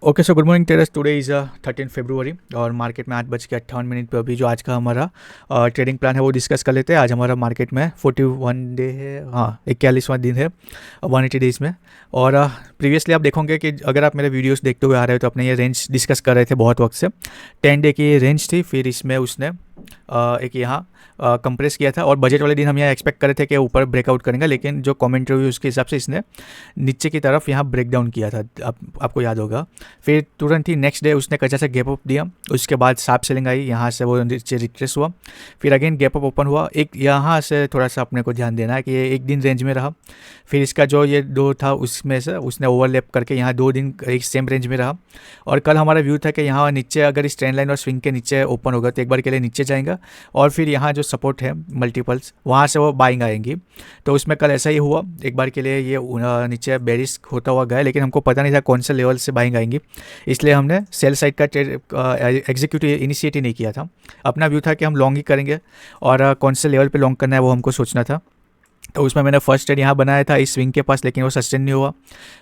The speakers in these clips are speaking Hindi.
Okay so good morning terrace. Today is 13 February और मार्केट में 8:58 पे अभी जो आज का हमारा ट्रेडिंग प्लान है वो डिस्कस कर लेते हैं। आज हमारा मार्केट में 41 डे है, हाँ 41वां दिन है 180 डेज़ में। और प्रीवियसली आप देखोगे कि अगर आप मेरे वीडियोस देखते हुए आ रहे हो तो अपने ये रेंज डिस्कस कर रहे थे बहुत वक्त से। 10 डे की ये रेंज थी, फिर इसमें उसने एक यहाँ कंप्रेस किया था और बजट वाले दिन हम यहाँ एक्सपेक्ट कर रहे थे कि ऊपर ब्रेकआउट करेंगे, लेकिन जो कमेंट रिव्यू उसके हिसाब से इसने नीचे की तरफ यहाँ ब्रेक डाउन किया था, आपको याद होगा। फिर तुरंत ही नेक्स्ट डे उसने कच्चा सा गैप अप दिया, उसके बाद शार्प सेलिंग आई, यहाँ से वो नीचे रिट्रेस हुआ, फिर अगेन गैप अप ओपन हुआ। एक यहाँ से थोड़ा सा अपने को ध्यान देना है कि ये एक दिन रेंज में रहा, फिर इसका जो ये दो था उसमें से उसने ओवरलैप करके यहाँ 2 दिन एक सेम रेंज में रहा। और कल हमारा व्यू था कि यहाँ नीचे अगर इस ट्रेंड लाइन और स्विंग के नीचे ओपन होगा तो एक बार के लिए नीचे जाएगा और फिर यहाँ जो सपोर्ट है मल्टीपल्स वहाँ से वो बाइंग आएंगी। तो उसमें कल ऐसा ही हुआ, एक बार के लिए ये नीचे बेरिश होता हुआ गया, लेकिन हमको पता नहीं था कौन से लेवल से बाइंग आएंगी, इसलिए हमने सेल साइड का ट्रेड एग्जीक्यूट इनिशिएट ही नहीं किया था। अपना व्यू था कि हम लॉन्ग ही करेंगे और कौन से लेवल पे लॉन्ग करना है वो हमको सोचना था। तो उसमें मैंने फर्स्ट ट्रेड यहाँ बनाया था इस स्विंग के पास, लेकिन वो सस्टेन नहीं हुआ,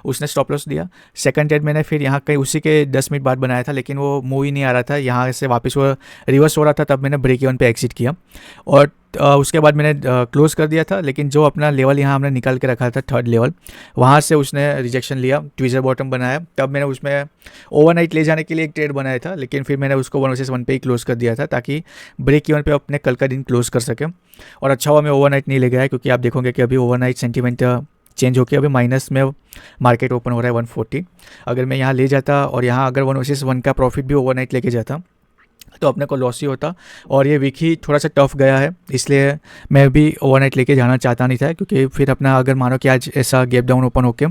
उसने स्टॉप लॉस दिया। सेकंड ट्रेड मैंने फिर यहाँ कहीं उसी के 10 मिनट बाद बनाया था, लेकिन वो मूव ही नहीं आ रहा था, यहाँ से वापस वो रिवर्स हो रहा था, तब मैंने ब्रेक इवन पे एग्जिट किया और उसके बाद मैंने क्लोज कर दिया था। लेकिन जो अपना लेवल यहाँ हमने निकाल के रखा था थर्ड लेवल, वहाँ से उसने रिजेक्शन लिया, ट्विजर बॉटम बनाया, तब मैंने उसमें ओवरनाइट ले जाने के लिए एक ट्रेड बनाया था, लेकिन फिर मैंने उसको 1 वर्सेस 1 पे ही क्लोज कर दिया था ताकि ब्रेक इवन पे अपने कल का दिन क्लोज कर सके। और अच्छा हुआ मैं ओवरनाइट नहीं ले गया है, क्योंकि आप देखोगे कि अभी ओवरनाइट सेंटीमेंट चेंज होकर अभी माइनस में मार्केट ओपन हो रहा है 140। अगर मैं यहाँ ले जाता और यहाँ अगर 1 वर्सेस 1 का प्रॉफिट भी ओवरनाइट लेके जाता तो अपने को लॉस ही होता। और ये वीक ही थोड़ा सा टफ गया है, इसलिए मैं भी ओवरनाइट लेके जाना चाहता नहीं था, क्योंकि फिर अपना अगर मानो कि आज ऐसा गैप डाउन ओपन होके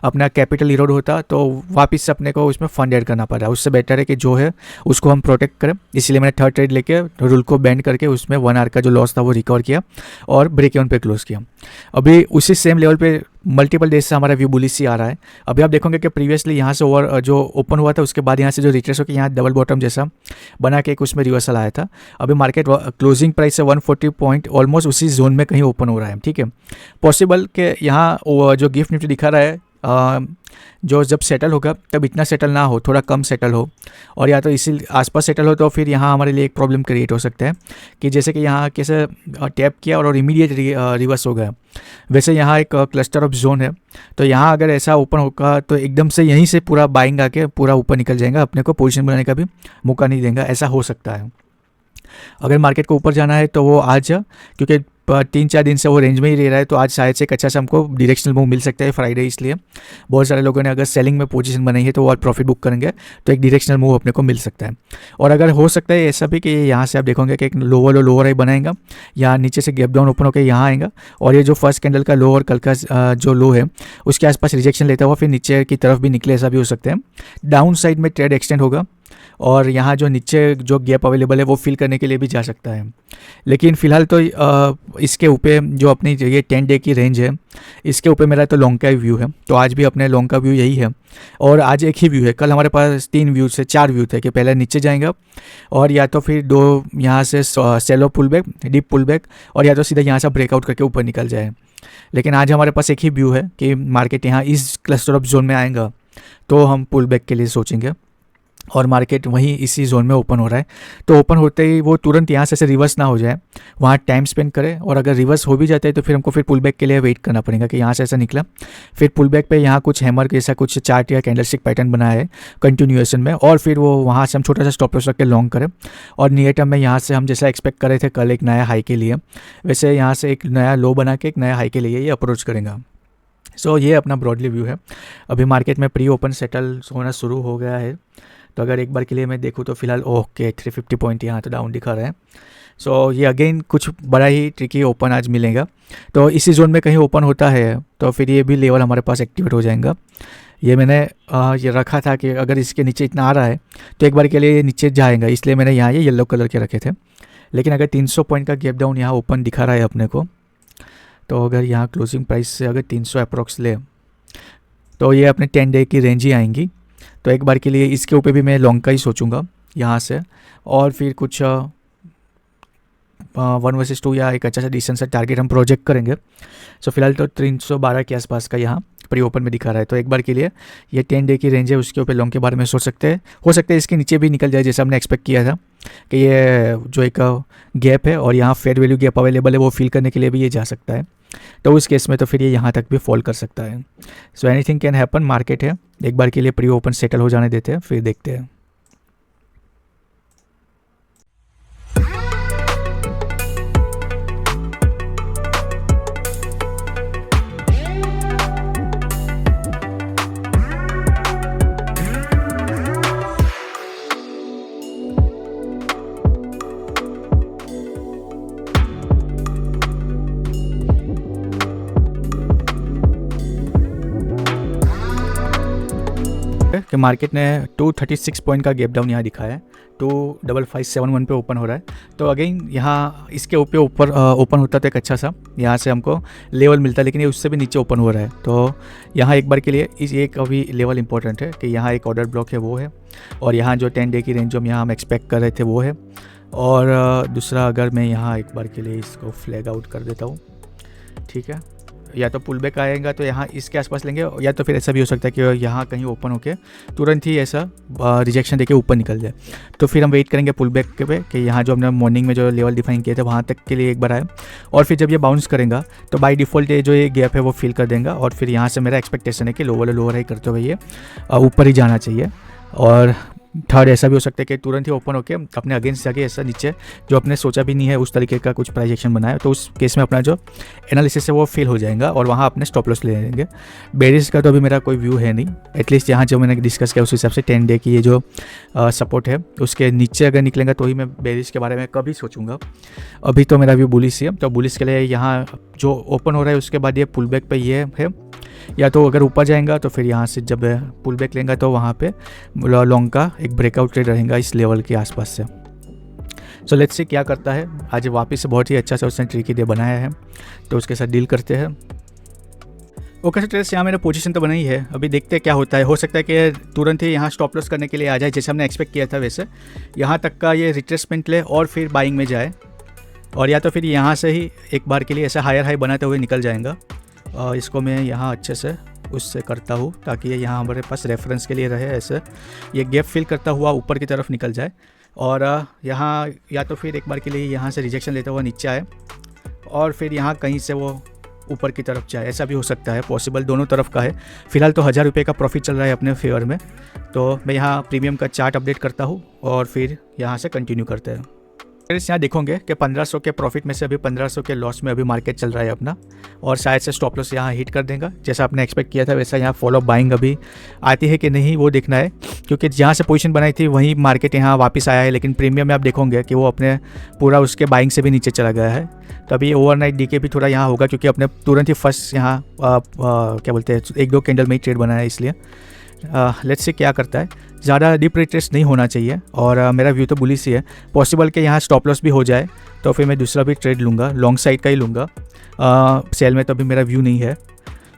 अपना कैपिटल इरोड होता तो वापस से अपने को उसमें फंड ऐड करना पड़ा। उससे बेटर है कि जो है उसको हम प्रोटेक्ट करें, इसलिए मैंने थर्ड ट्रेड लेके रूल को बैंड करके उसमें 1 आवर का जो लॉस था वो रिकवर किया और ब्रेक इवन पे क्लोज किया। अभी उसी सेम लेवल पे मल्टीपल डेज से हमारा व्यू बुलिश ही आ रहा है। अभी आप देखोगे कि प्रीवियसली यहाँ से ओवर जो ओपन हुआ था उसके बाद यहाँ से जो रिट्रेस होकर यहाँ डबल बॉटम जैसा बना के एक उसमें रिवर्सल आया था। अभी मार्केट क्लोजिंग प्राइस से 140 पॉइंट ऑलमोस्ट उसी जोन में कहीं ओपन हो रहा है। ठीक है, पॉसिबल कि यहाँ जो गिफ्ट निफ्टी दिखा रहा है जो जब सेटल होगा तब इतना सेटल ना हो, थोड़ा कम सेटल हो, और या तो इसी आसपास सेटल हो, तो फिर यहाँ हमारे लिए एक प्रॉब्लम क्रिएट हो सकता है कि जैसे कि यहाँ कैसे टैप किया और इमीडिएट रिवर्स हो गया, वैसे यहाँ एक क्लस्टर ऑफ जोन है। तो यहाँ अगर ऐसा ओपन होगा तो एकदम से यहीं से पूरा बाइंग आके पूरा ऊपर निकल जाएगा, अपने को पोजीशन बनाने का भी मौका नहीं देगा, ऐसा हो सकता है। अगर मार्केट को ऊपर जाना है तो वो आज, क्योंकि 3-4 दिन से वो रेंज में ही रह रहा है, तो आज शायद से एक अच्छा सा हमको डायरेक्शनल मूव मिल सकता है फ्राइडे, इसलिए बहुत सारे लोगों ने अगर सेलिंग में पोजीशन बनाई है तो वो और प्रॉफिट बुक करेंगे तो एक डायरेक्शनल मूव अपने को मिल सकता है। और अगर हो सकता है ऐसा भी कि यहाँ से आप देखोगे कि एक लोअर हाई बनाएगा, यहाँ नीचे से गैप डाउन ओपन होकर यहाँ आएगा और ये जो फर्स्ट कैंडल का लो और कल का जो लो है उसके आसपास रिजेक्शन लेता हुआ फिर नीचे की तरफ भी निकले, ऐसा भी हो सकता है। डाउन साइड में ट्रेड एक्सटेंड होगा और यहाँ जो नीचे जो गैप अवेलेबल है वो फिल करने के लिए भी जा सकता है। लेकिन फ़िलहाल तो इसके ऊपर जो अपनी ये 10 डे की रेंज है इसके ऊपर मेरा तो लॉन्ग का व्यू है, तो आज भी अपने लॉन्ग का व्यू यही है। और आज एक ही व्यू है, कल हमारे पास 3 व्यू से 4 व्यू थे कि पहले नीचे जाएंगे और या तो फिर 2 यहाँ से shallow pull back, deep pull back, और या तो सीधा यहाँ से ब्रेकआउट करके ऊपर निकल जाए। लेकिन आज हमारे पास एक ही व्यू है कि मार्केट यहाँ इस क्लस्टर ऑफ जोन में आएगा तो हम पुल बैक के लिए सोचेंगे और मार्केट वहीं इसी जोन में ओपन हो रहा है। तो ओपन होते ही वो तुरंत यहाँ से ऐसे रिवर्स ना हो जाए, वहाँ टाइम स्पेंड करें, और अगर रिवर्स हो भी जाता है तो फिर हमको फिर पुल बैक के लिए वेट करना पड़ेगा कि यहाँ से ऐसा निकला, फिर पुल बैक पे यहाँ कुछ हैमर जैसा कुछ चार्ट या कैंडलस्टिक पैटर्न बनाया है कंटिन्यूएशन में, और फिर वो वहाँ से हम छोटा सा स्टॉप लॉस रख के लॉन्ग करें। और नियर टर्म में यहाँ से हम जैसा एक्सपेक्ट कर रहे थे कल एक नया हाई के लिए, वैसे यहाँ से एक नया लो बना के एक नया हाई के लिए ये अप्रोच करेंगे। सो ये अपना ब्रॉडली व्यू है। अभी मार्केट में प्री ओपन सेटल होना शुरू हो गया है, तो अगर एक बार के लिए मैं देखूँ तो फिलहाल ओके 350 पॉइंट यहाँ तो डाउन दिखा रहा है। सो ये अगेन कुछ बड़ा ही ट्रिकी ओपन आज मिलेगा, तो इसी जोन में कहीं ओपन होता है तो फिर ये भी लेवल हमारे पास एक्टिवेट हो जाएगा। ये मैंने ये रखा था कि अगर इसके नीचे इतना आ रहा है तो एक बार के लिए ये नीचे जाएगा, इसलिए मैंने यहाँ ये येलो कलर के रखे थे। लेकिन अगर 300 पॉइंट का गैप डाउन यहाँ ओपन दिखा रहा है अपने को, तो अगर यहाँ क्लोजिंग प्राइस से अगर 300 अप्रोक्स ले तो ये अपने 10 डे की रेंज ही आएंगी। तो एक बार के लिए इसके ऊपर भी मैं लॉन्ग का ही सोचूंगा यहाँ से, और फिर कुछ 1 वर्सेस 2 या एक अच्छा सा डिसेंट सा टारगेट हम प्रोजेक्ट करेंगे। सो फिलहाल तो 312 के आसपास का यहाँ प्री ओपन में दिखा रहा है। तो एक बार के लिए ये 10 डे की रेंज है, उसके ऊपर लॉन्ग के बारे में सोच सकते हैं। हो सकता है इसके नीचे भी निकल जाए, जैसे हमने एक्सपेक्ट किया था कि ये जो एक गैप है और यहाँ फेयर वैल्यू गैप अवेलेबल है वो फिल करने के लिए भी ये जा सकता है। तो उस केस में तो फिर ये यहाँ तक भी फॉल कर सकता है। So anything can happen, market है, एक बार के लिए प्री ओपन सेटल हो जाने देते हैं, फिर देखते हैं। कि मार्केट ने 236 पॉइंट का गैप डाउन यहाँ दिखाया है, 25571 पे ओपन हो रहा है। तो अगेन यहाँ इसके ऊपर ओपन होता तो एक अच्छा सा यहाँ से हमको लेवल मिलता, लेकिन ये उससे भी नीचे ओपन हो रहा है। तो यहाँ एक बार के लिए एक अभी लेवल इंपॉर्टेंट है कि यहाँ एक ऑर्डर ब्लॉक है वो है, और यहाँ जो 10 डे की रेंज जो हम एक्सपेक्ट कर रहे थे वो है। और दूसरा अगर मैं यहाँ एक बार के लिए इसको फ्लैग आउट कर देता हूँ, ठीक है, या तो पुल बैक आएगा तो यहाँ इसके आसपास लेंगे, या तो फिर ऐसा भी हो सकता है कि यहाँ कहीं ओपन होके तुरंत ही ऐसा रिजेक्शन देके ऊपर निकल जाए। तो फिर हम वेट करेंगे पुल बैक के पे कि यहाँ जो हमने मॉर्निंग में जो लेवल डिफाइन किए थे वहाँ तक के लिए एक बार आए, और फिर जब ये बाउंस करेगा तो बाय डिफ़ॉल्ट ये जो ये गैप है वो फिल कर देगा। और फिर यहाँ से मेरा एक्सपेक्टेशन है कि लोअर हाई करते हुए ये ऊपर ही जाना चाहिए। और थर्ड ऐसा भी हो सकता है कि तुरंत ही ओपन होके अपने अगेंस्ट जाके ऐसा नीचे जो आपने सोचा भी नहीं है उस तरीके का कुछ प्राइस एक्शन बनाया, तो उस केस में अपना जो एनालिसिस है वो फेल हो जाएगा और वहाँ अपने स्टॉप लॉस ले लेंगे। बेरिस का तो अभी मेरा कोई व्यू है नहीं, एटलीस्ट यहाँ जो मैंने डिस्कस किया उस हिसाब से 10 डे की ये जो सपोर्ट है उसके नीचे अगर निकलेंगे तो ही मैं बेरिस के बारे में कभी सोचूंगा। अभी तो मेरा व्यू बुलिश है, तो बुलिश के लिए यहाँ जो ओपन हो रहा है उसके बाद ये पुल बैक पे ये है, या तो अगर ऊपर जाएगा तो फिर यहाँ से जब पुल बैक लेंगे तो वहाँ पे लॉन्ग का एक ब्रेकआउट ट्रेड रहेगा इस लेवल के आसपास से। सो लेट्स सी क्या करता है। आज वापस से बहुत ही अच्छा सा उसने ट्रिकी डे बनाया है, तो उसके साथ डील करते हैं। ओके ट्रेड्स, यहाँ मैंने पोजीशन तो बनाई है, अभी देखते हैं क्या होता है। हो सकता है कि तुरंत ही यहाँ स्टॉप लॉस करने के लिए आ जाए, जैसे हमने एक्सपेक्ट किया था वैसे यहाँ तक का ये रिट्रेसमेंट ले और फिर बाइंग में जाए, और या तो फिर यहाँ से ही एक बार के लिए ऐसा हायर हाई बनाते हुए निकल जाएगा। इसको मैं यहाँ अच्छे से उससे करता हूँ ताकि ये यहाँ हमारे पास रेफरेंस के लिए रहे, ऐसे ये गैप फिल करता हुआ ऊपर की तरफ निकल जाए, और यहाँ या तो फिर एक बार के लिए यहाँ से रिजेक्शन लेता हुआ नीचे आए और फिर यहाँ कहीं से वो ऊपर की तरफ जाए, ऐसा भी हो सकता है, पॉसिबल दोनों तरफ का है। फिलहाल तो 1000 रुपये का प्रॉफिट चल रहा है अपने फेवर में, तो मैं यहाँ प्रीमियम का चार्ट अपडेट करता हूँ और फिर यहाँ से कंटिन्यू करते हैं। यहाँ देखोगे कि 1500 के प्रॉफिट में से अभी 1500 के लॉस में अभी मार्केट चल रहा है अपना, और शायद से स्टॉप लॉस यहाँ हिट कर देगा जैसा आपने एक्सपेक्ट किया था वैसा। यहाँ फॉलो बाइंग अभी आती है कि नहीं वो देखना है, क्योंकि जहाँ से पोजीशन बनाई थी वहीं मार्केट यहाँ वापस आया है, लेकिन प्रीमियम में आप देखोगे कि वो अपने पूरा उसके बाइंग से भी नीचे चला गया है। तो अभी ओवरनाइट डीके भी थोड़ा यहाँ होगा, क्योंकि अपने तुरंत ही फर्स्ट यहाँ क्या बोलते हैं 1-2 कैंडल में ही ट्रेड बनाया है, इसलिए लेट्स से क्या करता है। ज़्यादा डीप रिट्रेस नहीं होना चाहिए, और मेरा व्यू तो बुलिश ही है। पॉसिबल कि यहाँ स्टॉप लॉस भी हो जाए तो फिर मैं दूसरा भी ट्रेड लूँगा, लॉन्ग साइड का ही लूँगा। सेल में तो अभी मेरा व्यू नहीं है।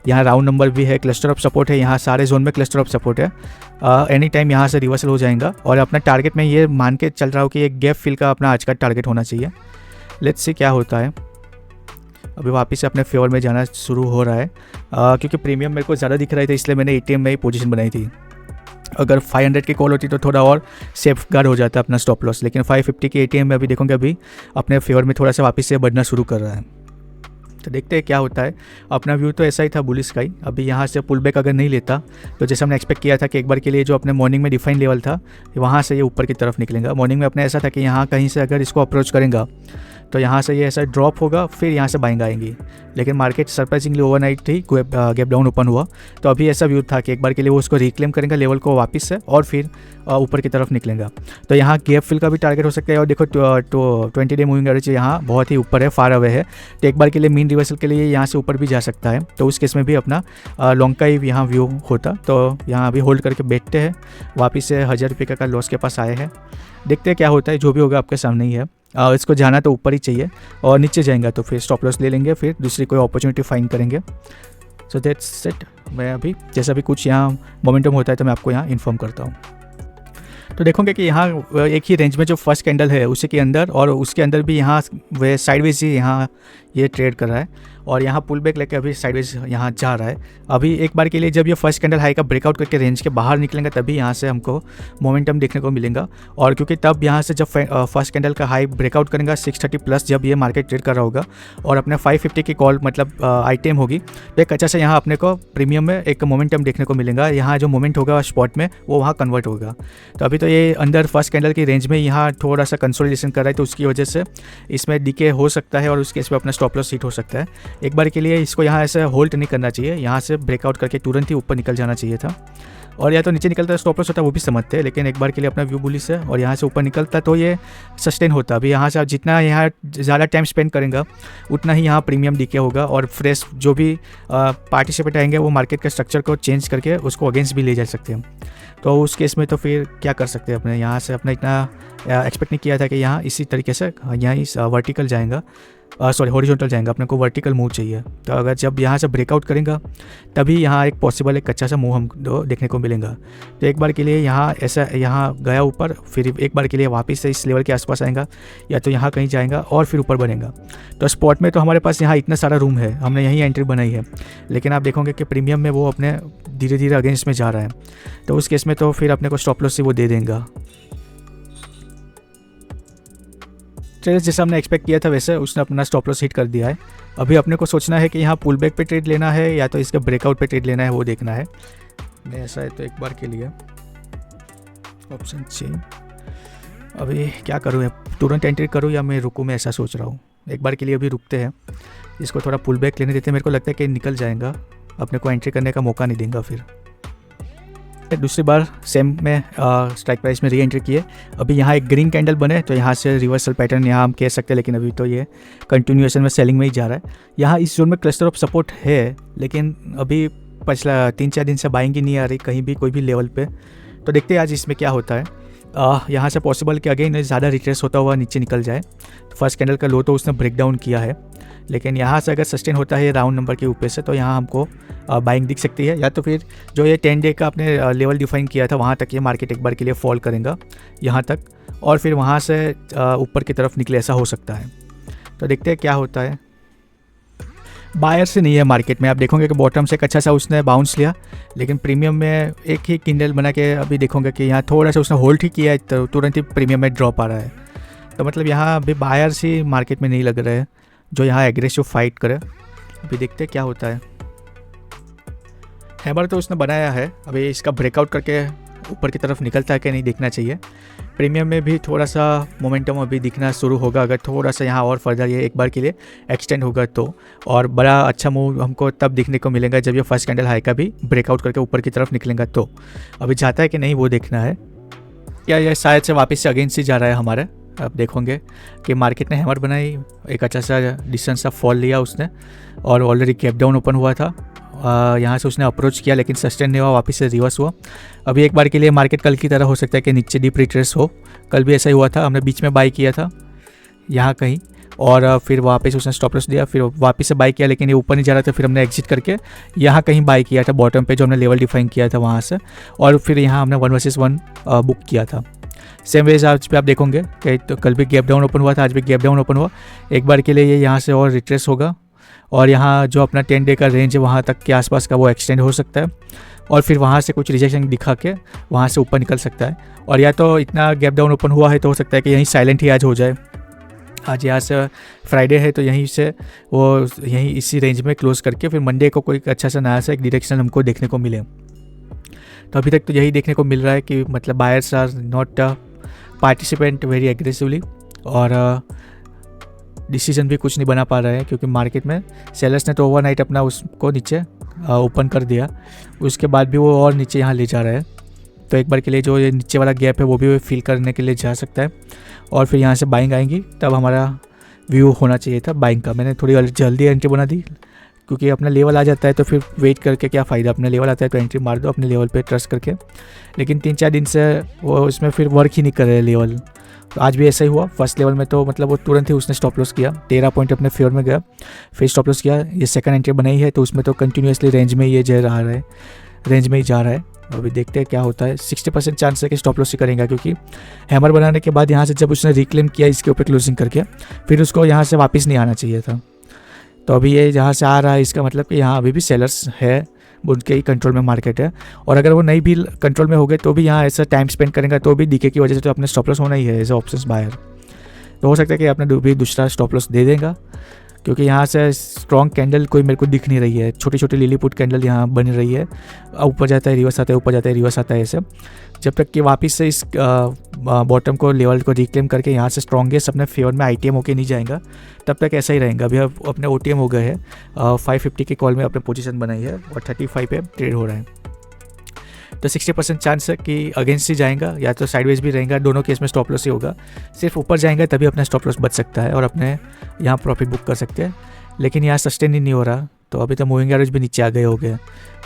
यहाँ राउंड नंबर भी है, क्लस्टर ऑफ सपोर्ट है, यहाँ सारे जोन में क्लस्टर ऑफ सपोर्ट है। एनी टाइम यहाँ से रिवर्सल हो जाएगा, और अपना टारगेट में ये मान के चल रहा हूँ कि ये गैप फिल का अपना आज का टारगेट होना चाहिए। लेट्स सी क्या होता है। अभी वापस से अपने फेवर में जाना शुरू हो रहा है, क्योंकि प्रीमियम मेरे को ज़्यादा दिख रहे थे, इसलिए मैंने ATM में ही पोजीशन बनाई थी। अगर 500 की कॉल होती तो थोड़ा और सेफ गार्ड हो जाता अपना स्टॉप लॉस, लेकिन 550 की ATM में अभी देखोगे अभी अपने फेवर में थोड़ा सा वापस से बढ़ना शुरू कर रहा है। तो देखते हैं क्या होता है। अपना व्यू तो ऐसा ही था बुलिश का ही। अभी यहाँ से पुल बैक अगर नहीं लेता तो जैसे हमने एक्सपेक्ट किया था कि एक बार के लिए जो अपने मॉर्निंग में डिफाइन लेवल था वहाँ से ये ऊपर की तरफ निकलेगा। मॉर्निंग में अपने ऐसा था कि यहाँ कहीं से अगर इसको अप्रोच करेगा तो यहाँ से ये ऐसा ड्रॉप होगा, फिर यहाँ से बाइंग आएंगी, लेकिन मार्केट सरप्राइजिंगली ओवरनाइट ही गैप डाउन ओपन हुआ। तो अभी ऐसा व्यू था कि एक बार के लिए वो उसको रिक्लेम करेंगे लेवल को वापस से, और फिर ऊपर की तरफ निकलेगा। तो यहाँ गैप फिल का भी टारगेट हो सकता है, और देखो 20 डे मूविंग एवरेज यहाँ बहुत ही ऊपर है, फार अवे है, तो एक बार के लिए मीन रिवर्सल के लिए यहाँ से ऊपर भी जा सकता है। तो उस केस में भी अपना लॉन्ग का ही यहाँ व्यू होता। तो यहाँ अभी होल्ड करके बैठते हैं, वापस से 1000 रुपये का लॉस के पास आए हैं। देखते हैं क्या होता है, जो भी होगा आपके सामने ही है। इसको जाना तो ऊपर ही चाहिए, और नीचे जाएगा तो फिर स्टॉप लॉस ले लेंगे, फिर दूसरी कोई अपॉर्चुनिटी फाइंड करेंगे। So that's it. मैं अभी जैसा भी कुछ यहाँ मोमेंटम होता है तो मैं आपको यहाँ इन्फॉर्म करता हूँ। तो देखोगे कि यहाँ एक ही रेंज में जो फर्स्ट कैंडल है उसी के अंदर, और उसके अंदर भी यहाँ वे साइडवेज ही यहाँ ये ट्रेड कर रहा है, और यहाँ पुल बैक लेके अभी साइडवेज यहाँ जा रहा है। अभी एक बार के लिए जब ये फर्स्ट कैंडल हाई का ब्रेकआउट करके रेंज के बाहर निकलेंगे तभी यहाँ से हमको मोमेंटम देखने को मिलेगा। और क्योंकि तब यहाँ से जब फर्स्ट कैंडल का हाई ब्रेकआउट करेगा 630 प्लस, जब ये मार्केट ट्रेड कर रहा होगा और अपने 550 की कॉल मतलब आइटम होगी, तो एक अच्छा सा यहाँ अपने को प्रीमियम में एक मोमेंटम देखने को मिलेगा। यहाँ जो मोमेंट होगा स्पॉट में वो वहाँ कन्वर्ट होगा। तो अभी तो ये अंदर फर्स्ट कैंडल की रेंज में यहाँ थोड़ा सा कंसोलिडेशन कर रहा है, तो उसकी वजह से इसमें डीके हो सकता है और उसके इस पर अपना स्टॉप लॉस हिट हो सकता है। एक बार के लिए इसको यहाँ ऐसे होल्ड नहीं करना चाहिए, यहाँ से ब्रेकआउट करके तुरंत ही ऊपर निकल जाना चाहिए था। और या तो नीचे निकलता है स्टॉप लॉस होता है वो भी समझते हैं, लेकिन एक बार के लिए अपना व्यू बुलिश है और यहाँ से ऊपर निकलता तो ये सस्टेन होता। अभी यहाँ से आप जितना यहाँ ज़्यादा टाइम स्पेंड करेंगे उतना ही यहाँ प्रीमियम डीके होगा और फ्रेश जो भी पार्टिसिपेट आएंगे वो मार्केट के स्ट्रक्चर को चेंज करके उसको अगेंस्ट भी ले जा सकते हैं। तो उस केस में तो फिर क्या कर सकते हैं, अपने यहाँ से अपना इतना एक्सपेक्ट नहीं किया था कि यहाँ इसी तरीके से यहाँ इस वर्टिकल जाएगा, सॉरी हॉरिजॉन्टल जाएगा, अपने को वर्टिकल मूव चाहिए। तो अगर जब यहाँ से ब्रेकआउट करेगा तभी यहाँ एक पॉसिबल एक अच्छा सा मूव हमको देखने को मिलेगा। तो एक बार के लिए यहाँ ऐसा यहाँ गया ऊपर, फिर एक बार के लिए वापस से इस लेवल के आसपास आएगा या तो यहाँ कहीं जाएगा और फिर ऊपर बनेगा। तो स्पॉट में तो हमारे पास यहाँ इतना सारा रूम है, हमने यहीं एंट्री बनाई है, लेकिन आप देखोगे कि प्रीमियम में वो अपने धीरे धीरे अगेंस्ट में जा रहा है। तो उस केस में तो फिर अपने को स्टॉप लॉस से वो दे देगा। ट्रेड जैसा हमने एक्सपेक्ट किया था वैसे उसने अपना स्टॉप लॉस हिट कर दिया है। अभी अपने को सोचना है कि यहाँ पुल बैक पे ट्रेड लेना है या तो इसके ब्रेकआउट पे ट्रेड लेना है, वो देखना है। नहीं ऐसा है तो एक बार के लिए ऑप्शन चेंज। अभी क्या करूँ, तुरंत एंट्री करूँ या मैं रुकूँ, मैं ऐसा सोच रहा हूँ। एक बार के लिए अभी रुकते हैं, इसको थोड़ा पुल बैक लेने देते हैं। मेरे को लगता है कि निकल जाएगा, अपने को एंट्री करने का मौका नहीं देगा। फिर दूसरी बार सेम में स्ट्राइक प्राइस में री एंट्री किए। अभी यहाँ एक ग्रीन कैंडल बने तो यहाँ से रिवर्सल पैटर्न यहाँ हम कह सकते हैं, लेकिन अभी तो ये कंटिन्यूएशन में सेलिंग में ही जा रहा है। यहाँ इस जोन में क्लस्टर ऑफ सपोर्ट है, लेकिन अभी पिछला 3-4 दिन से बाइंग ही नहीं आ रही कहीं भी कोई भी लेवल पे। तो देखते हैं आज इसमें क्या होता है। यहाँ से पॉसिबल कि अगेन ज़्यादा रिट्रेस होता हुआ नीचे निकल जाए। तो फर्स्ट कैंडल का लो तो उसने ब्रेक डाउन किया है, लेकिन यहाँ से अगर सस्टेन होता है राउंड नंबर के ऊपर से तो यहाँ हमको बाइंग दिख सकती है, या तो फिर जो ये 10 डे का आपने लेवल डिफाइन किया था वहाँ तक ये मार्केट एक बार के लिए फॉल करेगा यहाँ तक, और फिर वहाँ से ऊपर की तरफ निकले, ऐसा हो सकता है। तो देखते हैं क्या होता है। बायर से नहीं है मार्केट में, आप देखोगे कि बॉटम से एक अच्छा सा उसने बाउंस लिया, लेकिन प्रीमियम में एक ही कैंडल बना के अभी देखोगे कि यहाँ थोड़ा सा उसने होल्ड ही किया है तो तुरंत ही प्रीमियम में ड्रॉप आ रहा है। तो मतलब यहाँ अभी बायर से मार्केट में नहीं लग रहा है जो यहाँ एग्रेसिव फाइट करे। अभी देखते हैं क्या होता है। हैमर तो उसने बनाया है, अभी इसका ब्रेकआउट करके ऊपर की तरफ निकलता है कि नहीं देखना चाहिए। प्रीमियम में भी थोड़ा सा मोमेंटम अभी दिखना शुरू होगा, अगर थोड़ा सा यहाँ और फर्दर ये एक बार के लिए एक्सटेंड होगा तो, और बड़ा अच्छा मूव हमको तब दिखने को मिलेगा जब ये फर्स्ट कैंडल हाई का भी ब्रेकआउट करके ऊपर की तरफ निकलेगा। तो अभी जाता है कि नहीं वो देखना है। या ये शायद से वापस से अगेंस्ट ही जा रहा है हमारे। आप देखोगे कि मार्केट ने हैमर बनाई, एक अच्छा सा डिस्टेंस सा फॉल लिया उसने, और ऑलरेडी कैप डाउन ओपन हुआ था। यहाँ से उसने अप्रोच किया लेकिन सस्टेन नहीं हुआ, वापस से रिवर्स हुआ। अभी एक बार के लिए मार्केट कल की तरह हो सकता है कि नीचे डीप रिट्रेस हो। कल भी ऐसा ही हुआ था, हमने बीच में बाई किया था यहाँ कहीं, और फिर वापस उसने स्टॉप लॉस दिया, फिर वापस से बाई किया, लेकिन ये ऊपर नहीं जा रहा था। फिर हमने एग्जिट करके यहाँ कहीं बाई किया था बॉटम पे जो हमने लेवल डिफाइन किया था वहाँ से, और फिर यहाँ हमने 1 वर्सेस 1 बुक किया था। सेम वेज आज पे आप देखोगे कि तो कल भी गैप डाउन ओपन हुआ था, आज भी गैप डाउन ओपन हुआ। एक बार के लिए ये यहाँ से और रिट्रेस होगा, और यहाँ जो अपना 10 डे का रेंज है वहाँ तक के आसपास का वो एक्सटेंड हो सकता है, और फिर वहाँ से कुछ रिजेक्शन दिखा के वहाँ से ऊपर निकल सकता है। और या तो इतना गैप डाउन ओपन हुआ है तो हो सकता है कि यहीं साइलेंट ही आज हो जाए। आज यहाँ से फ्राइडे है तो यहीं से वो यहीं इसी रेंज में क्लोज करके फिर मंडे को कोई अच्छा सा नया सा एक डायरेक्शन हमको देखने को मिले। तो अभी तक तो यही देखने को मिल रहा है कि मतलब buyers are not participant very aggressively, और डिसीजन भी कुछ नहीं बना पा रहे हैं क्योंकि मार्केट में सेलर्स ने तो ओवरनाइट अपना उसको नीचे ओपन कर दिया, उसके बाद भी वो और नीचे यहाँ ले जा रहा है। तो एक बार के लिए जो ये नीचे वाला गैप है वो भी फिल करने के लिए जा सकता है, और फिर यहाँ से बाइंग आएंगी तब हमारा व्यू होना चाहिए था बाइंग का। मैंने थोड़ी जल्दी एंट्री बना दी क्योंकि अपना लेवल आ जाता है तो फिर वेट करके क्या फ़ायदा, अपने लेवल आता है तो एंट्री मार दो अपने लेवल पे ट्रस्ट करके। लेकिन 3-4 दिन से वो उसमें फिर वर्क ही नहीं कर रहे लेवल। तो आज भी ऐसा ही हुआ। फर्स्ट लेवल में तो मतलब वो तुरंत ही उसने स्टॉप लॉस किया, 13 पॉइंट अपने फेवर में गया, फिर स्टॉप लॉस किया। ये सेकंड एंट्री बनाई है तो उसमें तो कंटिन्यूसली रेंज में ये जा रहा है, रेंज में ही जा रहा है। अभी देखते हैं क्या होता है। 60% चांस है कि स्टॉप लॉस ही करेगा, क्योंकि हैमर बनाने के बाद यहाँ से जब उसने रिक्लेम किया इसके ऊपर क्लोजिंग करके, फिर उसको यहाँ से वापस नहीं आना चाहिए था। तो अभी ये जहाँ से आ रहा है इसका मतलब कि यहाँ अभी भी सेलर्स है, उनके ही कंट्रोल में मार्केट है। और अगर वो नहीं भी कंट्रोल में हो गए तो भी यहाँ ऐसा टाइम स्पेंड करेंगे तो भी डीके की वजह से तो अपने स्टॉप लॉस होना ही है एज ऑप्शंस बायर। तो हो सकता है कि आपने भी दूसरा स्टॉप लॉस दे देगा, क्योंकि यहाँ से स्ट्रॉन्ग कैंडल कोई मेरे को दिख नहीं रही है। छोटी छोटी लिली पुट कैंडल यहाँ बन रही है, ऊपर जाता है रिवर्स आता है, ऊपर जाता है रिवर्स आता है ऐसे। जब तक कि वापस से इस बॉटम को लेवल को रिक्लेम करके यहाँ से स्ट्रॉन्गेस्ट अपने फेवर में आईटीएम होके नहीं जाएगा, तब तक ऐसा ही रहेगा। अभी अब अपने ओटीएम हो गए हैं 550 के कॉल में अपने पोजीशन बनाई है और 35 पे ट्रेड हो रहा है। तो 60% चांस है कि अगेंस्ट ही जाएगा या तो साइडवेज भी रहेगा, दोनों केस में स्टॉप लॉस ही होगा। सिर्फ ऊपर जाएंगे तभी अपना स्टॉप लॉस बच सकता है और अपने यहाँ प्रॉफिट बुक कर सकते हैं, लेकिन यहाँ सस्टेन ही नहीं हो रहा। तो अभी तो मूविंग एवरेज भी नीचे आ गए हो गए,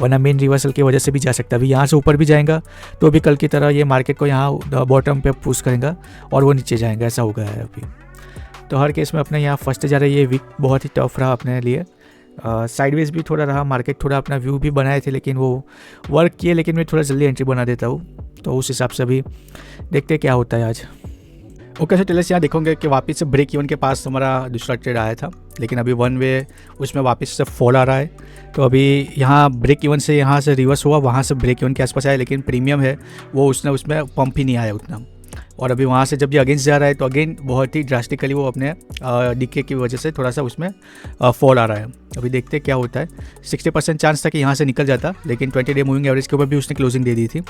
वरना मेन रिवर्सल की वजह से भी जा सकता है। अभी यहाँ से ऊपर भी जाएगा तो भी कल की तरह ये मार्केट को यहाँ बॉटम पे पुश करेगा और वो नीचे जाएगा, ऐसा हो गया है अभी। तो हर केस में अपने यहाँ फर्स्ट जा रहा है, ये वीक बहुत ही टफ रहा अपने लिए। साइडवेज भी थोड़ा रहा, मार्केट थोड़ा अपना व्यू भी बनाए थे लेकिन वो वर्क किए, लेकिन मैं थोड़ा जल्दी एंट्री बना देता हूँ। तो उस हिसाब से अभी देखते हैं क्या होता है आज। ओके, सो टेलर्स यहाँ देखोगे कि वापस से ब्रेक इवन के पास हमारा दूसरा ट्रेड आया था, लेकिन अभी वन वे उसमें वापस से फॉल आ रहा है। तो अभी यहाँ ब्रेक इवन से यहाँ से रिवर्स हुआ, वहाँ से ब्रेक इवन के आसपास आया, लेकिन प्रीमियम है वो उसमें पंप ही नहीं आया उतना। और अभी वहाँ से जब ये अगेंस्ट जा रहा है तो अगेन बहुत ही ड्रास्टिकली वो अपने डीके की वजह से थोड़ा सा उसमें फॉल आ रहा है। अभी देखते हैं क्या होता है। 60% चांस था कि यहाँ से निकल जाता, लेकिन 20 डे मूविंग एवरेज के ऊपर भी उसने क्लोजिंग दे दी थी,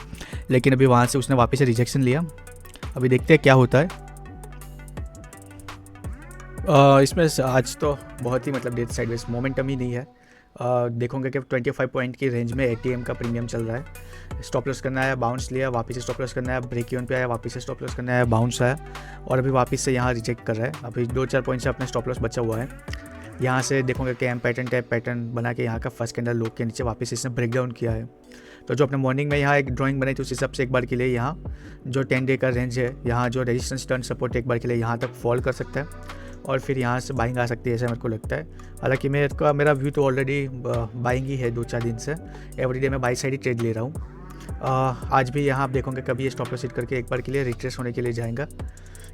लेकिन अभी वहाँ से उसने वापस से रिजेक्शन लिया। अभी देखते हैं क्या होता है। इसमें आज तो बहुत ही मतलब डेथ साइडवेज मोमेंटम ही नहीं है। देखोगे कि 25 पॉइंट की रेंज में एटीएम का प्रीमियम चल रहा है। स्टॉप लॉस करना है, बाउंस लिया, वापस से स्टॉप लॉस करना है, ब्रेक इवन पे आया, वापस से स्टॉप लॉस करना है, बाउंस आया और अभी वापस से यहाँ रिजेक्ट कर रहा है। अभी 2-4 पॉइंट से अपना स्टॉप लॉस बचा हुआ है। यहाँ से देखोगे कि एम पैटर्न टैप पैटर्न बना के यहाँ का फर्स्ट कैंडल लो के नीचे वापस इसने ब्रेक डाउन किया है। तो जो अपने मॉर्निंग में यहाँ एक ड्राइंग बनाई थी उस हिसाब से एक बार के लिए यहाँ जो 10 डे का रेंज है, यहाँ जो रेजिस्टेंस टर्न सपोर्ट एक बार के लिए यहाँ तक फॉल कर सकता है और फिर यहाँ से बाइंग आ सकती है, ऐसा मेरे को लगता है। हालांकि मेरा व्यू तो ऑलरेडी बाइंग ही है 2-4 दिन से। एवरीडे मैं बाई साइड ही ट्रेड ले रहा हूँ। आज भी यहाँ आप देखोगे कभी ये स्टॉप लॉस हिट करके एक बार के लिए रिट्रेस होने के लिए जाएगा।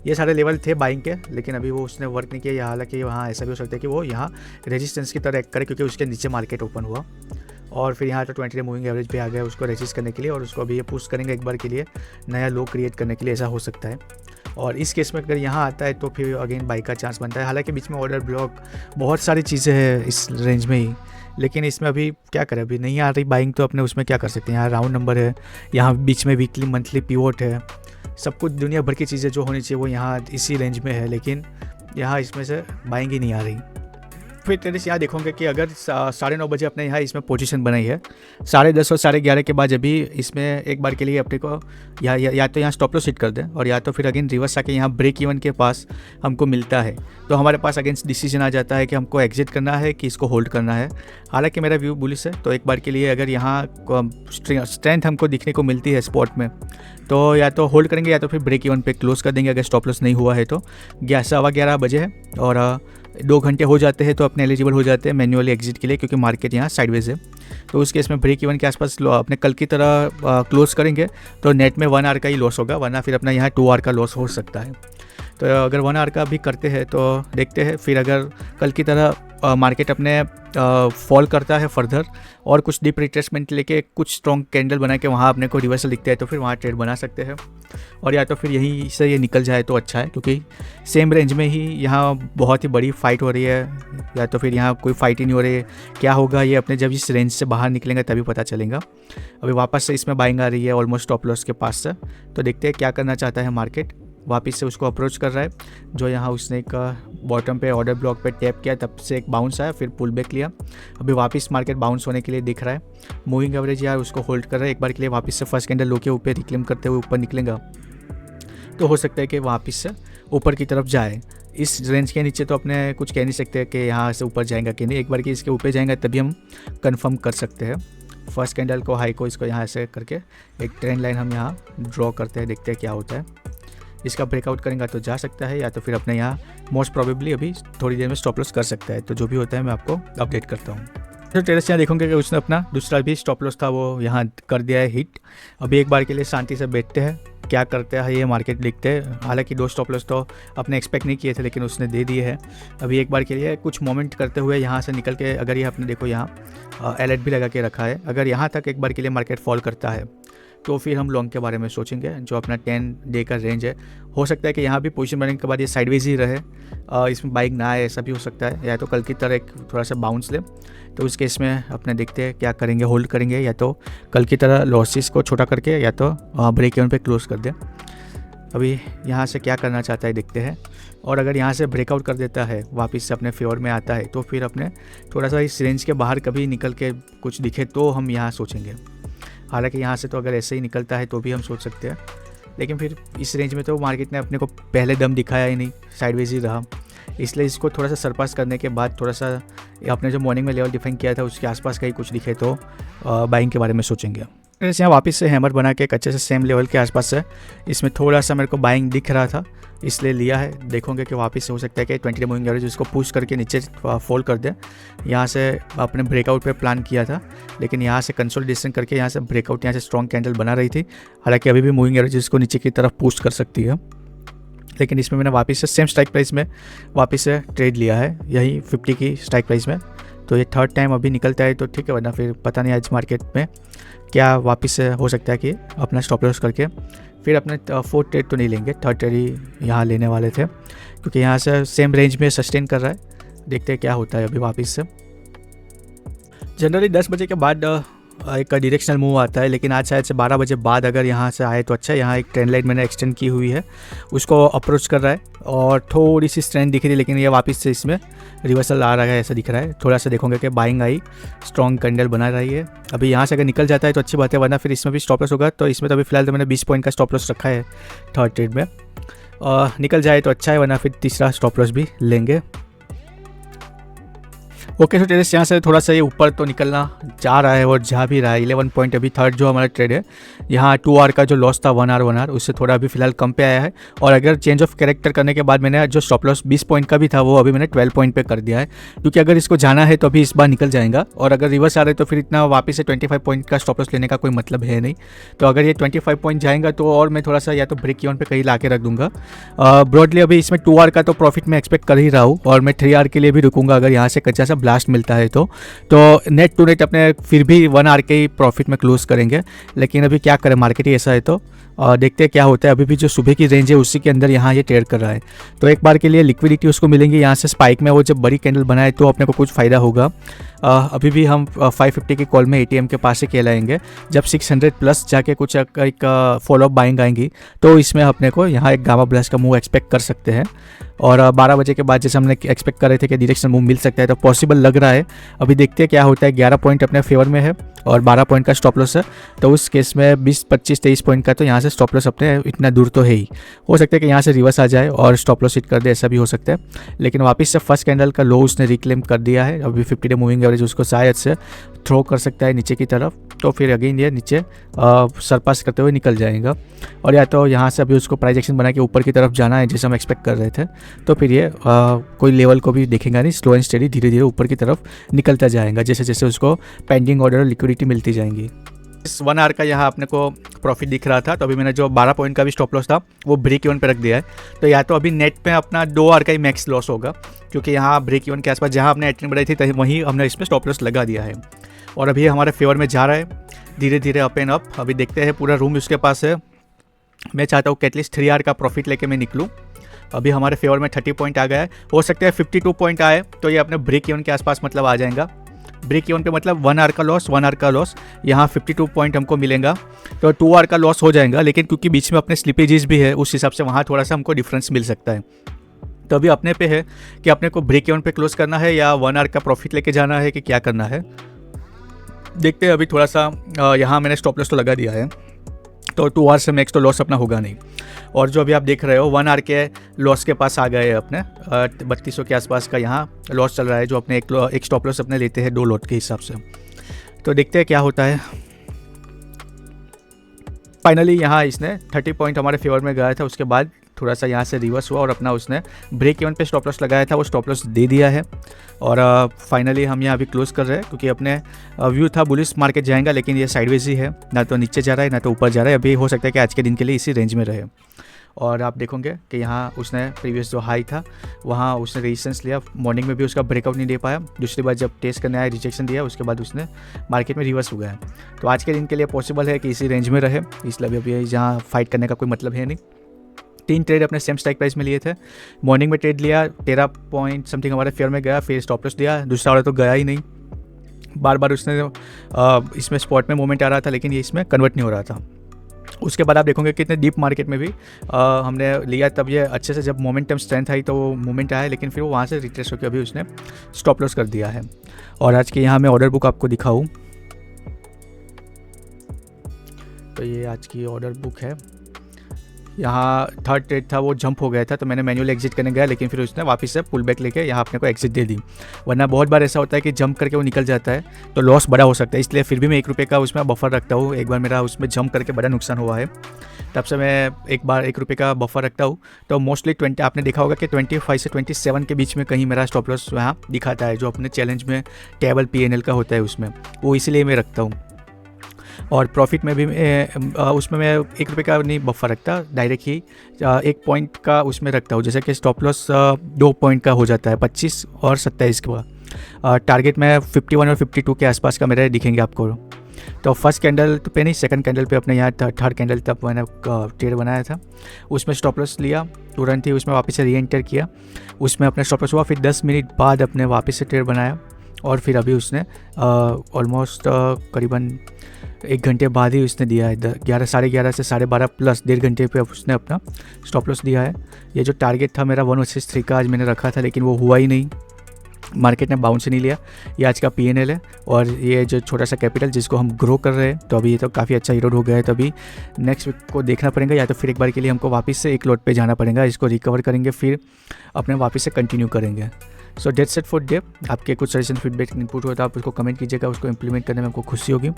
ये सारे लेवल थे बाइंग के, लेकिन अभी वो उसने वर्क नहीं किया। हालांकि वहाँ ऐसा भी हो सकता है कि वो यहाँ रेजिस्टेंस की तरह एक्ट करे, क्योंकि उसके नीचे मार्केट ओपन हुआ और फिर यहाँ तो 20 डे मूविंग एवरेज पे आ गया उसको रेजिस्ट करने के लिए, और उसको अभी ये पुश करेंगे एक बार के लिए नया लो क्रिएट करने के लिए, ऐसा हो सकता है। और इस केस में अगर यहाँ आता है तो फिर अगेन बाई का चांस बनता है। हालांकि बीच में ऑर्डर ब्लॉक बहुत सारी चीज़ें हैं इस रेंज में ही, लेकिन इसमें अभी क्या करें, अभी नहीं आ रही बाइंग तो अपने उसमें क्या कर सकते हैं। यहाँ राउंड नंबर है, यहाँ बीच में वीकली मंथली पिवोट है, सब कुछ दुनिया भर की चीज़ें जो होनी चाहिए वो यहाँ इसी रेंज में है, लेकिन यहाँ इसमें से बाइंग ही नहीं आ रही। फिर ट्रेडर्स यहाँ देखोगे कि अगर 9:30 बजे अपने यहाँ इसमें पोजीशन बनाई है, 10:30 और 11:30 के बाद अभी इसमें एक बार के लिए अपने को या तो यहाँ स्टॉप लॉस हिट कर दें और या तो फिर अगेन रिवर्स आके यहाँ ब्रेक इवन के पास हमको मिलता है, तो हमारे पास अगेंस्ट डिसीजन आ जाता है कि हमको एग्जिट करना है कि इसको होल्ड करना है। हालांकि मेरा व्यू बुलिश है, तो एक बार के लिए अगर यहाँ स्ट्रेंथ हमको दिखने को मिलती है स्पॉट में तो या तो होल्ड करेंगे या तो फिर ब्रेक इवन पे क्लोज कर देंगे अगर स्टॉप लॉस नहीं हुआ है तो। 11:15 बजे है और 2 घंटे हो जाते हैं तो अपने एलिजिबल हो जाते हैं मैन्युअली एग्जिट के लिए, क्योंकि मार्केट यहाँ साइडवेज है। तो उस केस में ब्रेक इवन के आसपास अपने कल की तरह क्लोज करेंगे तो नेट में 1 आवर का ही लॉस होगा, वरना फिर अपना यहाँ 2 आवर का लॉस हो सकता है। तो अगर 1 आवर का भी करते हैं तो देखते हैं, फिर अगर कल की तरह मार्केट अपने फॉल करता है फर्दर और कुछ डीप रिट्रेसमेंट लेके कुछ स्ट्रॉन्ग कैंडल बना के वहाँ अपने को रिवर्सल दिखता है तो फिर वहाँ ट्रेड बना सकते हैं, और या तो फिर यहीं से ये निकल जाए तो अच्छा है, क्योंकि सेम रेंज में ही यहाँ बहुत ही बड़ी फाइट हो रही है, या तो फिर यहाँ कोई फाइट ही नहीं हो रही है। क्या होगा ये अपने जब इस रेंज से बाहर निकलेंगे तभी पता चलेगा। अभी वापस से इसमें बाइंग आ रही है ऑलमोस्ट स्टॉप लॉस के पास से, तो देखते हैं क्या करना चाहता है मार्केट। वापस से उसको अप्रोच कर रहा है, जो यहाँ उसने एक बॉटम पे ऑर्डर ब्लॉक पे टैप किया, तब से एक बाउंस आया, फिर पुल बैक लिया। अभी वापस मार्केट बाउंस होने के लिए दिख रहा है। मूविंग एवरेज यार उसको होल्ड कर रहा है, एक बार के लिए वापस से फर्स्ट कैंडल लो के ऊपर रिक्लेम करते हुए ऊपर निकलेगा तो हो सकता है कि वापस से ऊपर की तरफ जाए। इस रेंज के नीचे तो अपने कुछ कह नहीं सकते कि यहाँ से ऊपर जाएगा कि नहीं, एक बार कि इसके ऊपर जाएगा तभी हम कंफर्म कर सकते हैं। फर्स्ट कैंडल को हाई को इसको यहाँ से करके एक ट्रेंड लाइन हम यहाँ ड्रॉ करते हैं, देखते हैं क्या होता है। इसका ब्रेकआउट करेंगे तो जा सकता है, या तो फिर अपने यहाँ मोस्ट प्रोबेबली अभी थोड़ी देर में स्टॉप लॉस कर सकता है। तो जो भी होता है मैं आपको अपडेट करता हूँ। तो ट्रेडर्स यहाँ देखोगे कि उसने अपना दूसरा भी स्टॉप लॉस था वो यहाँ कर दिया है हिट। अभी एक बार के लिए शांति से बैठते हैं, क्या करते हैं ये मार्केट देखते हैं। हालांकि 2 स्टॉप लॉस तो अपने एक्सपेक्ट नहीं किए थे, लेकिन उसने दे दिए हैं। अभी एक बार के लिए कुछ मोमेंट करते हुए यहाँ से निकल के, अगर ये आपने देखो यहाँ अलर्ट भी लगा के रखा है, अगर यहाँ तक एक बार के लिए मार्केट फॉल करता है तो फिर हम लॉन्ग के बारे में सोचेंगे। जो अपना 10 डे का रेंज है, हो सकता है कि यहाँ भी पोजीशन बनने के बाद ये साइडवेज ही रहे, इसमें बाइक ना आए, ऐसा भी हो सकता है। या तो कल की तरह एक थोड़ा सा बाउंस ले, तो उस केस में अपने देखते हैं क्या करेंगे, होल्ड करेंगे या तो कल की तरह लॉसेस को छोटा करके या तो ब्रेक इवन पे क्लोज कर दें। अभी यहाँ से क्या करना चाहता है देखते हैं। और अगर यहाँ से ब्रेकआउट कर देता है, वापस से अपने फेवर में आता है, तो फिर अपने थोड़ा सा इस रेंज के बाहर कभी निकल के कुछ दिखे तो हम यहाँ सोचेंगे। हालांकि यहाँ से तो अगर ऐसे ही निकलता है तो भी हम सोच सकते हैं, लेकिन फिर इस रेंज में तो मार्केट ने अपने को पहले दम दिखाया ही नहीं, साइडवेज ही रहा। इसलिए इसको थोड़ा सा सरपास करने के बाद थोड़ा सा आपने जो मॉर्निंग में लेवल डिफाइन किया था उसके आसपास कहीं कुछ दिखे तो बाइंग के बारे में सोचेंगे। जैसे यहाँ वापस से हैमर बना के अच्छे से सेम लेवल के आसपास से इसमें थोड़ा सा मेरे को बाइंग दिख रहा था, इसलिए लिया है। देखोगे कि वापस से हो सकता है कि 20 डे मूविंग एवरेज उसको पुश करके नीचे फॉल कर दे। यहाँ से अपने ब्रेकआउट पे प्लान किया था, लेकिन यहाँ से कंसोलिडेशन करके यहाँ से ब्रेकआउट, यहाँ से स्ट्रॉन्ग कैंडल बना रही थी। हालांकि अभी भी मूविंग एवरेज इसको नीचे की तरफ पुश कर सकती है, लेकिन इसमें मैंने वापस से सेम स्ट्राइक प्राइस में वापस से ट्रेड लिया है, यही 50 की स्ट्राइक प्राइस में। तो ये थर्ड टाइम अभी निकलता है तो ठीक है, वरना फिर पता नहीं आज मार्केट में क्या वापस से हो सकता है कि अपना स्टॉप लॉस करके फिर अपने 4th ट्रेड तो नहीं लेंगे, 3rd ट्रेड ही यहाँ लेने वाले थे, क्योंकि यहाँ से सेम रेंज में सस्टेन कर रहा है। देखते हैं क्या होता है अभी वापस से। जनरली 10 बजे के बाद एक डायरेक्शनल मूव आता है, लेकिन आज शायद से 12 बजे बाद अगर यहाँ से आए तो अच्छा है। यहाँ एक ट्रेंड लाइन मैंने एक्सटेंड की हुई है, उसको अप्रोच कर रहा है और थोड़ी सी स्ट्रेंथ दिख रही है, लेकिन ये वापस से इसमें रिवर्सल आ रहा है ऐसा दिख रहा है। थोड़ा सा देखोगे कि बाइंग आई, स्ट्रॉन्ग कैंडल बना रही है। अभी यहाँ से अगर निकल जाता है तो अच्छी बात है, वरना फिर इसमें भी स्टॉप लॉस होगा। तो इसमें तो अभी फिलहाल तो मैंने 20 पॉइंट का स्टॉप लॉस रखा है 3rd ट्रेड में, निकल जाए तो अच्छा है, वरना फिर तीसरा स्टॉप लॉस भी लेंगे। ओके, तो ट्रेडर्स यहाँ से थोड़ा सा ये ऊपर तो निकलना जा रहा है और जा भी रहा है। 11 पॉइंट अभी 3rd जो हमारा ट्रेड है, यहाँ 2 आवर का जो लॉस था 1 आवर उससे थोड़ा अभी फिलहाल कम पे आया है। और अगर चेंज ऑफ कैरेक्टर करने के बाद मैंने जो स्टॉप लॉस 20 पॉइंट का भी था वो अभी मैंने 12 पॉइंट पे कर दिया है, क्योंकि अगर इसको जाना है तो अभी इस बार निकल जाएगा, और अगर रिवर्स आ रहा है तो फिर इतना वापस से 25 पॉइंट का स्टॉप लॉस लेने का कोई मतलब है नहीं। तो अगर ये 25 पॉइंट जाएगा तो और मैं थोड़ा सा या तो ब्रेक इवन पे कहीं ला के रख दूंगा। ब्रॉडली अभी इसमें 2 आवर का तो प्रॉफिट मैं एक्सपेक्ट कर ही रहा हूँ, और मैं 3 आवर के लिए भी रुकूंगा अगर यहाँ से कच्चा सा ब्लास्ट मिलता है तो नेट टू नेट अपने फिर भी 1 आवर के ही प्रॉफिट में क्लोज करेंगे। लेकिन अभी क्या करें, मार्केट ही ऐसा है तो देखते हैं क्या होता है। अभी भी जो सुबह की रेंज है उसी के अंदर यहाँ ये ट्रेड कर रहा है, तो एक बार के लिए लिक्विडिटी उसको मिलेंगी यहाँ से स्पाइक में। वो जब बड़ी कैंडल बनाए तो अपने को कुछ फ़ायदा होगा। अभी भी हम 550 की कॉल में ATM के पास से कहलाएंगे। जब 600 प्लस जाके कुछ एक फॉलोअप बाइंग आएंगी तो इसमें अपने को यहाँ एक गामा ब्लास्ट का मूव एक्सपेक्ट कर सकते हैं। और 12 बजे के बाद जैसे हमने एक्सपेक्ट कर रहे थे कि डायरेक्शनल मूव मिल सकता है, तो पॉसिबल लग रहा है। अभी देखते हैं क्या होता है। 11 पॉइंट अपने फेवर में है और 12 पॉइंट का स्टॉप लॉस है, तो उस केस में 20, 25, 23 पॉइंट का तो यहाँ से स्टॉप लॉस अपने इतना दूर तो है ही। हो सकता है कि यहाँ से रिवर्स आ जाए और स्टॉप लॉस हिट कर दे, ऐसा भी हो सकता है। लेकिन वापस से फर्स्ट कैंडल का लो उसने रिक्लेम कर दिया है। अभी 50 डे मूविंग एवरेज उसको शायद से थ्रो कर सकता है नीचे की तरफ, तो फिर अगेन ये नीचे सरपास करते हुए निकल जाएगा। और या तो यहाँ से अभी उसको प्राइस एक्शन बना के ऊपर की तरफ जाना है जैसे हम एक्सपेक्ट कर रहे थे, तो फिर ये कोई लेवल को भी देखेगा नहीं, स्लो एंड स्टेडी धीरे धीरे ऊपर की तरफ निकलता जाएगा जैसे जैसे उसको पेंडिंग ऑर्डर और लिक्विडिटी मिलती जाएंगी। इस 1 आवर का यहाँ अपने को प्रॉफिट दिख रहा था, तो अभी मैंने जो 12 पॉइंट का भी स्टॉप लॉस था वो ब्रेक इवन पे रख दिया है। तो या तो अभी नेट पे अपना 2 आवर का ही मैक्स लॉस होगा, क्योंकि यहाँ ब्रेक इवन के आसपास जहाँ हमने एंट्री बढ़ाई थी वहीं हमने इसमें स्टॉप लॉस लगा दिया है। और अभी हमारे फेवर में जा रहा है धीरे धीरे अप एंड अप। अभी देखते हैं, पूरा रूम उसके पास है। मैं चाहता हूँ कि एटलीस्ट 3 आवर का प्रॉफिट लेके मैं निकलूँ। अभी हमारे फेवर में 30 पॉइंट आ गया है, हो सकता है 52 पॉइंट आए तो ये अपने ब्रेक इवन के आसपास मतलब आ जाएगा। ब्रेक इवन पे मतलब 1 आवर का लॉस, 1 आवर का लॉस, यहाँ 52 पॉइंट हमको मिलेगा, तो 2 आवर का लॉस हो जाएगा। लेकिन क्योंकि बीच में अपने स्लिपेजेस भी है, उस हिसाब से वहाँ थोड़ा सा हमको डिफरेंस मिल सकता है। तो अभी अपने पे है कि अपने को ब्रेक इवन पे क्लोज करना है या 1 आवर का प्रॉफिट लेके जाना है कि क्या करना है। देखते हैं। अभी थोड़ा सा यहाँ मैंने स्टॉप लॉस तो लगा दिया है, तो 2 आवर से मैक्स तो लॉस अपना होगा नहीं। और जो अभी आप देख रहे हो 1 आवर के लॉस के पास आ गए हैं अपने 3200 के आसपास का यहाँ लॉस चल रहा है, जो अपने एक स्टॉप लॉस अपने लेते हैं 2 लॉट के हिसाब से। तो देखते हैं क्या होता है। फाइनली यहाँ इसने 30 पॉइंट हमारे फेवर में गया था, उसके बाद थोड़ा सा यहाँ से रिवर्स हुआ और अपना उसने ब्रेक इवन पे स्टॉप लॉस लगाया था वो स्टॉप लॉस दे दिया है। और फाइनली हम यहाँ अभी क्लोज़ कर रहे हैं क्योंकि अपने व्यू था बुलिश मार्केट जाएगा, लेकिन ये साइडवेज ही है, ना तो नीचे जा रहा है ना तो ऊपर जा रहा है। अभी हो सकता है कि आज के दिन के लिए इसी रेंज में रहे। और आप देखोगे कि यहाँ उसने प्रीवियस जो हाई था वहाँ उसने रेजिस्टेंस लिया, मॉर्निंग में भी उसका ब्रेकआउट नहीं दे पाया, दूसरी बार जब टेस्ट करने आया रिजेक्शन दिया, उसके बाद उसने मार्केट में रिवर्स हो गया। तो आज के दिन के लिए पॉसिबल है कि इसी रेंज में रहे, इसलिए अभी जहाँ फाइट करने का कोई मतलब है नहीं। 3 ट्रेड अपने सेम स्ट्राइक प्राइस में लिए थे। मॉर्निंग में ट्रेड लिया 13 पॉइंट समथिंग हमारे फेयर में गया, फिर स्टॉप लॉस दिया, दूसरा वाला तो गया ही नहीं। बार बार उसने इसमें स्पॉट में मूवमेंट आ रहा था लेकिन ये इसमें कन्वर्ट नहीं हो रहा था। उसके बाद आप देखोगे कितने डीप मार्केट में भी हमने लिया, तब ये अच्छे से जब मोमेंटम स्ट्रेंथ आई तो वो मूवमेंट आया, लेकिन फिर वो वहाँ से रिट्रेस होकर अभी उसने स्टॉप लॉस कर दिया है। और आज के यहाँ मैं ऑर्डर बुक आपको दिखाऊँ तो ये आज की ऑर्डर बुक है। यहाँ थर्ड ट्रेड था वो जंप हो गया था तो मैंने मैनुअल एग्जिट करने गया, लेकिन फिर उसने वापस से पुल बैक लेके यहाँ अपने को एग्जिट दे दी। वरना बहुत बार ऐसा होता है कि जंप करके वो निकल जाता है तो लॉस बड़ा हो सकता है, इसलिए फिर भी मैं 1 रुपये का उसमें बफर रखता हूँ। एक बार मेरा उसमें जंप करके बड़ा नुकसान हुआ है, तब से मैं एक बार 1 रुपये का बफर रखता हूँ। तो मोस्टली 20 आपने देखा होगा कि 25 से 27 के बीच में कहीं मेरा स्टॉप लॉस यहाँ दिखाता है, जो अपने चैलेंज में टेबल PNL का होता है उसमें, वो इसीलिए मैं रखता हूँ। और प्रॉफिट में भी उसमें मैं 1 रुपये का नहीं बफर रखता, डायरेक्ट ही 1 पॉइंट का उसमें रखता हूँ। जैसे कि स्टॉप लॉस 2 पॉइंट का हो जाता है 25 और 27 का। टारगेट में 51 और 52 के आसपास का मेरे दिखेंगे आपको। तो फर्स्ट कैंडल पे नहीं, सेकंड कैंडल पे अपने यहाँ थर्ड कैंडल तक मैंने ट्रेड बनाया था, उसमें स्टॉप लॉस लिया, तुरंत ही उसमें वापस से री एंटर किया, उसमें अपना स्टॉप लॉस हुआ, फिर 10 मिनट बाद अपने वापस से ट्रेड बनाया और फिर अभी उसने ऑलमोस्ट करीबन 1 घंटे बाद ही उसने दिया है 11 साढ़े 11 से 12:30 प्लस 1.5 घंटे पे उसने अपना स्टॉप लॉस दिया है। ये जो टारगेट था मेरा 163 का आज मैंने रखा था, लेकिन वो हुआ ही नहीं, मार्केट ने बाउंस नहीं लिया। ये आज का PNL है। और ये जो छोटा सा कैपिटल जिसको हम ग्रो कर रहे हैं, तो अभी ये तो काफ़ी अच्छा इरोड हो गया है, तो अभी नेक्स्ट वीक को देखना पड़ेगा, या तो फिर एक बार के लिए हमको वापस से एक लोट पे जाना पड़ेगा, इसको रिकवर करेंगे फिर अपने वापस से कंटिन्यू करेंगे। So that's it for day. आपके कुछ सजेशन फीडबैक इनपुट हो तो आप उसको कमेंट कीजिएगा, उसको इंप्लीमेंट करने में हमको खुशी होगी।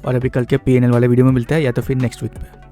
और अभी कल के PNL वाले वीडियो में मिलता है, या तो फिर नेक्स्ट वीक में।